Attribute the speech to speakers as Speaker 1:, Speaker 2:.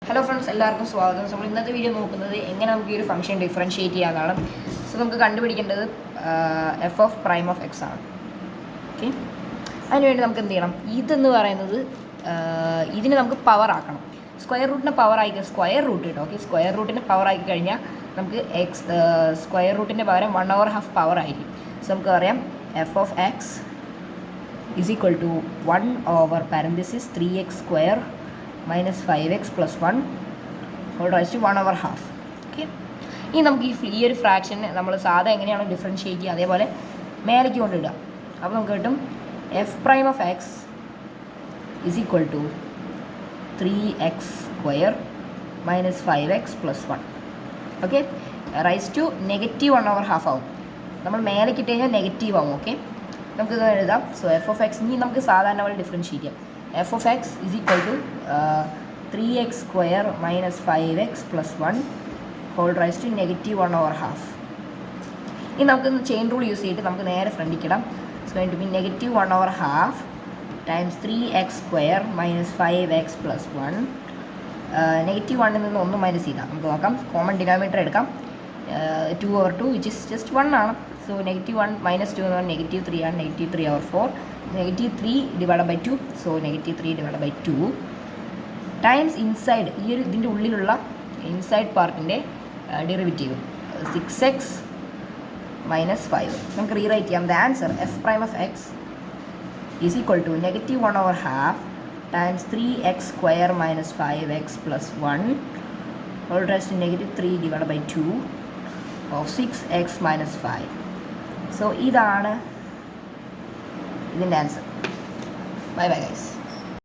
Speaker 1: Hello friends, എല്ലാവർക്കും സ്വാഗതം. നമ്മൾ ഇന്നത്തെ വീഡിയോ നോക്കുന്നത് എങ്ങനെ നമുക്ക് ഈ ഒരു ഫംഗ്ഷൻ ഡിഫറൻഷിയേറ്റ് ചെയ്യാനാണ്. സോ നമുക്ക് കണ്ടുപിടിക്കേണ്ടത് F of prime of X ആണ്. ഓക്കെ, അതിനുവേണ്ടി നമുക്ക് എന്ത് ചെയ്യണം? ഇതെന്ന് പറയുന്നത് ഇതിന് നമുക്ക് പവർ ആക്കണം. സ്ക്വയർ റൂട്ടിന് പവർ ആക്കി സ്ക്വയർ റൂട്ട് കേട്ടോ. ഓക്കെ, സ്ക്വയർ റൂട്ടിന് പവർ ആക്കി കഴിഞ്ഞാൽ നമുക്ക് സ്ക്വയർ റൂട്ടിൻ്റെ പകരം 1/2 പവർ ആയിരിക്കും. സോ നമുക്ക് പറയാം f of x is equal to 1/parenthesis 3x² minus 5x plus 1 whole raised to 1/2. Okay, ഇനി നമുക്ക് ഈ ഒരു ഫ്രാക്ഷൻ നമ്മൾ സാധാ എങ്ങനെയാണോ ഡിഫറൻഷിയേറ്റ് ചെയ്യുക അതേപോലെ മേലേക്ക് കൊണ്ടിടുക. അപ്പോൾ നമുക്ക് കിട്ടും f prime of x is equal to 3x² minus 5x plus 1. Okay, raise to -1/2 ആവും. നമ്മൾ മേലേക്ക് ഇട്ട് കഴിഞ്ഞാൽ നെഗറ്റീവ് ആവും. ഓക്കെ, നമുക്കിത് എഴുതാം. സോ എഫ് ഓഫ് എക്സ് ഇനി നമുക്ക് സാധാരണ പോലെ ഡിഫറൻഷിയേറ്റ് ചെയ്യാം. F of x is equal to 3x² minus 5x plus 1 whole raised to -1/2. ഇനി നമുക്ക് ചെയിൻ റൂൾ യൂസ് ചെയ്തിട്ട് നമുക്ക് നേരെ ഫ്രണ്ടിക്കിടാം. It's going to be -1/2 times 3x² minus 5x plus 1. -1ൽ നിന്ന് 1 മൈനസ് ചെയ്താൽ നമുക്ക് നോക്കാം. കോമൺ ഡിനോമിനേറ്റർ എടുക്കാം. 2/2 വിച്ച് ഇസ് ജസ്റ്റ് 1 ആണ്. സോ -1 - 2 എന്ന് പറഞ്ഞാൽ -3 ആണ്. -3/4 -3 divided by 2. So -3 divided by 2 times inside ഈ ഒരു ഇതിൻ്റെ ഉള്ളിലുള്ള ഇൻസൈഡ് പാർട്ടിൻ്റെ ഡെറിവേറ്റീവ് 6x minus 5. നമുക്ക് റീറൈറ്റ് ചെയ്യാം. The answer f prime of x is equal to -1/2 times 3x² minus 5x plus 1 whole raised to -3 divided by 2 of 6x minus 5. So ഇതാണ് ഇതിൻ്റെ answer. Bye bye guys.